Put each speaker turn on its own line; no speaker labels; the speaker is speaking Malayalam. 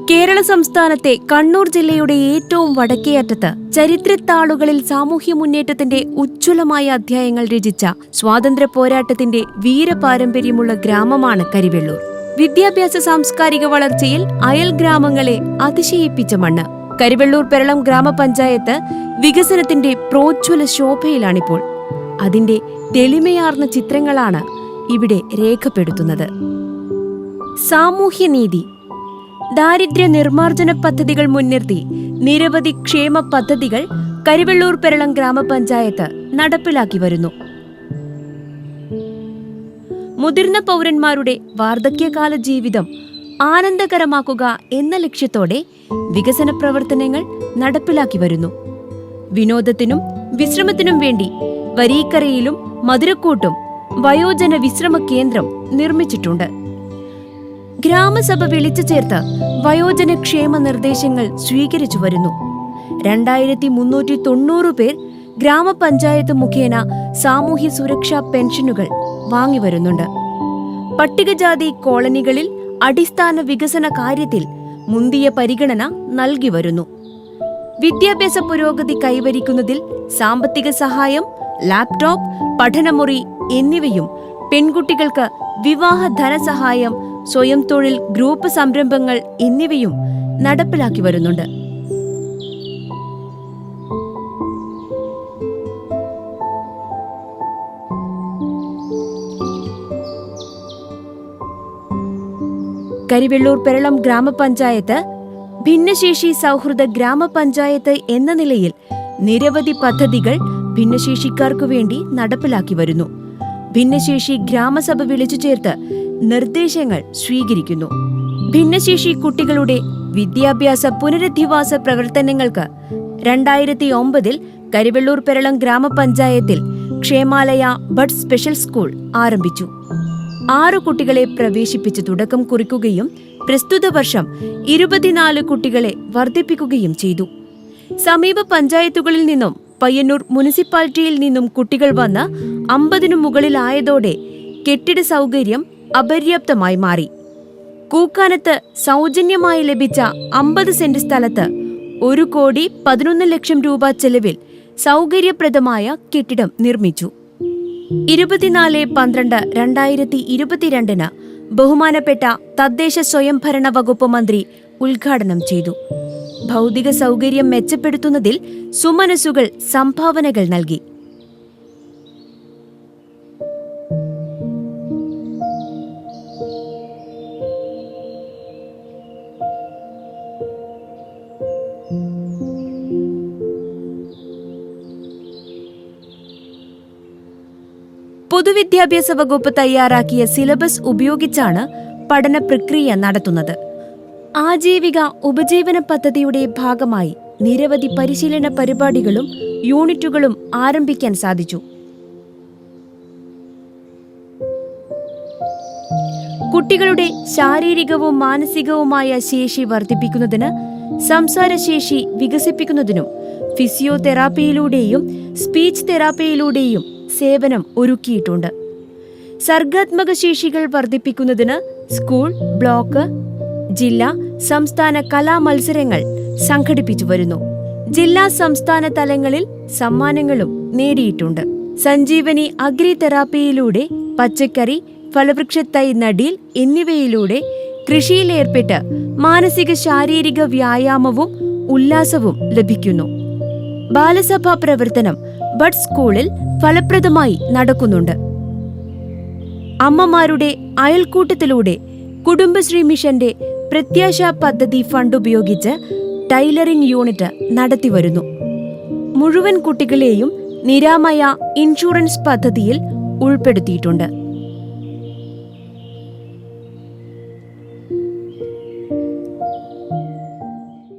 കേരള സംസ്ഥാനത്തെ കണ്ണൂർ ജില്ലയുടെ ഏറ്റവും വടക്കേയറ്റത്ത് ചരിത്രത്താളുകളിൽ സാമൂഹ്യ മുന്നേറ്റത്തിന്റെ ഉജ്ജ്വലമായ അധ്യായങ്ങൾ രചിച്ച സ്വാതന്ത്ര്യ പോരാട്ടത്തിന്റെ വീരപാരമ്പര്യമുള്ള ഗ്രാമമാണ് കരിവെള്ളൂർ. വിദ്യാഭ്യാസ സാംസ്കാരിക വളർച്ചയിൽ അയൽ ഗ്രാമങ്ങളെ അതിശയിപ്പിച്ച മണ്ണ്. കരിവെള്ളൂർ പെരളം ഗ്രാമപഞ്ചായത്ത് വികസനത്തിന്റെ പ്രോജ്വല ശോഭയിലാണിപ്പോൾ. അതിന്റെ തെളിമയാർന്ന ചിത്രങ്ങളാണ് ഇവിടെ രേഖപ്പെടുത്തുന്നത്. സാമൂഹ്യനീതി. ദാരിദ്ര്യ നിർമ്മാർജ്ജന പദ്ധതികൾ മുൻനിർത്തി നിരവധി ക്ഷേമ പദ്ധതികൾ കരിവെള്ളൂർ പെരളം ഗ്രാമപഞ്ചായത്ത് നടപ്പിലാക്കി വരുന്നു. മുതിർന്ന പൗരന്മാരുടെ വാർദ്ധക്യകാല ജീവിതം ആനന്ദകരമാക്കുക എന്ന ലക്ഷ്യത്തോടെ വികസന പ്രവർത്തനങ്ങൾ നടപ്പിലാക്കി വരുന്നു. വിനോദത്തിനും വിശ്രമത്തിനും വേണ്ടി വരീക്കരയിലും മധുരക്കൂട്ടും വയോജന വിശ്രമ കേന്ദ്രം നിർമ്മിച്ചിട്ടുണ്ട്. ഗ്രാമസഭ വിളിച്ചു ചേർത്ത് വയോജന ക്ഷേമ നിർദ്ദേശങ്ങൾ സ്വീകരിച്ചു വരുന്നു. 2390 പേർ ഗ്രാമപഞ്ചായത്ത് മുഖേന സാമൂഹ്യ സുരക്ഷാ പെൻഷനുകൾ വാങ്ങിവരുന്നുണ്ട്. പട്ടികജാതി കോളനികളിൽ അടിസ്ഥാന വികസന കാര്യത്തിൽ മുന്തിയ പരിഗണന നൽകി വരുന്നു. വിദ്യാഭ്യാസ പുരോഗതി കൈവരിക്കുന്നതിൽ സാമ്പത്തിക സഹായം, ലാപ്ടോപ്പ്, പഠനമുറി എന്നിവയും പെൺകുട്ടികൾക്ക് വിവാഹ ധനസഹായം, സ്വയം തൊഴിൽ ഗ്രൂപ്പ് സംരംഭങ്ങൾ എന്നിവയും നടപ്പിലാക്കി വരുന്നുണ്ട്. കരിവെള്ളൂർ പെരളം ഗ്രാമപഞ്ചായത്ത് ഭിന്നശേഷി സൗഹൃദ ഗ്രാമപഞ്ചായത്ത് എന്ന നിലയിൽ നിരവധി പദ്ധതികൾ ഭിന്നശേഷിക്കാർക്കു വേണ്ടി നടപ്പിലാക്കി വരുന്നു. ഭിന്നശേഷി ഗ്രാമസഭ വിളിച്ചു ചേർത്ത് നിർദ്ദേശങ്ങൾ സ്വീകരിക്കുന്നു. ഭിന്നശേഷി കുട്ടികളുടെ വിദ്യാഭ്യാസ പുനരധിവാസ പ്രവർത്തനങ്ങൾക്ക് 2009 കരിവെള്ളൂർ പെരളം ഗ്രാമപഞ്ചായത്തിൽ ക്ഷേമാലയ ബഡ് സ്പെഷ്യൽ സ്കൂൾ ആരംഭിച്ചു. 6 കുട്ടികളെ പ്രവേശിപ്പിച്ച് തുടക്കം കുറിക്കുകയും പ്രസ്തുത വർഷം 24 കുട്ടികളെ വർദ്ധിപ്പിക്കുകയും ചെയ്തു. സമീപ പഞ്ചായത്തുകളിൽ നിന്നും പയ്യന്നൂർ മുനിസിപ്പാലിറ്റിയിൽ നിന്നും കുട്ടികൾ വന്ന് 50 മുകളിലായതോടെ കെട്ടിട സൗകര്യം അപര്യാപ്തമായി മാറി. കൂക്കാനത്ത് സൗജന്യമായി ലഭിച്ച 50 സെന്റ് സ്ഥലത്ത് 1,11,00,000 രൂപ ചെലവിൽ സൗകര്യപ്രദമായ കെട്ടിടം നിർമ്മിച്ചു. 24/12/2022 ബഹുമാനപ്പെട്ട തദ്ദേശ സ്വയംഭരണ വകുപ്പ് മന്ത്രി ഉദ്ഘാടനം ചെയ്തു. ഭൗതിക സൗകര്യം മെച്ചപ്പെടുത്തുന്നതിൽ സുമനസുകൾ സംഭാവനകൾ നൽകി. പൊതുവിദ്യാഭ്യാസ വകുപ്പ് തയ്യാറാക്കിയ സിലബസ് ഉപയോഗിച്ചാണ് പഠന പ്രക്രിയ നടത്തുന്നത്. ആജീവിക ഉപജീവന പദ്ധതിയുടെ ഭാഗമായി നിരവധി പരിശീലന പരിപാടികളും യൂണിറ്റുകളും ആരംഭിക്കാൻ സാധിച്ചു. കുട്ടികളുടെ ശാരീരികവും മാനസികവുമായ ശേഷി വർദ്ധിപ്പിക്കുന്നതിന്, സംസാരശേഷി വികസിപ്പിക്കുന്നതിനും ഫിസിയോതെറാപ്പിയിലൂടെയും സ്പീച്ച് തെറാപ്പിയിലൂടെയും സേവനം ഒരുക്കിയിട്ടുണ്ട്. സർഗാത്മക ശേഷികൾ വർദ്ധിപ്പിക്കുന്നതിന് സ്കൂൾ, ബ്ലോക്ക്, ജില്ലാ, സംസ്ഥാന കലാമത്സരങ്ങൾ സംഘടിപ്പിച്ചു വരുന്നു. ജില്ലാ സംസ്ഥാന തലങ്ങളിൽ സമ്മാനങ്ങളും നേടിയിട്ടുണ്ട്. സഞ്ജീവനി അഗ്രി തെറാപ്പിയിലൂടെ പച്ചക്കറി, ഫലവൃക്ഷത്തൈ നടീൽ എന്നിവയിലൂടെ കൃഷിയിലേർപ്പെട്ട് മാനസിക ശാരീരിക വ്യായാമവും ഉല്ലാസവും ലഭിക്കുന്നു. ബാലസഭാ പ്രവർത്തനം ബഡ് സ്കൂളിൽ ഫലപ്രദമായി നടക്കുന്നുണ്ട്. അമ്മമാരുടെ അയൽക്കൂട്ടത്തിലൂടെ കുടുംബശ്രീ മിഷന്റെ പ്രത്യാശ പദ്ധതി ഫണ്ട് ഉപയോഗിച്ച് ടൈലറിംഗ് യൂണിറ്റ് നടത്തിവരുന്നു. മുഴുവൻ കുട്ടികളെയും നിരാമയ ഇൻഷുറൻസ് പദ്ധതിയിൽ ഉൾപ്പെടുത്തിയിട്ടുണ്ട്.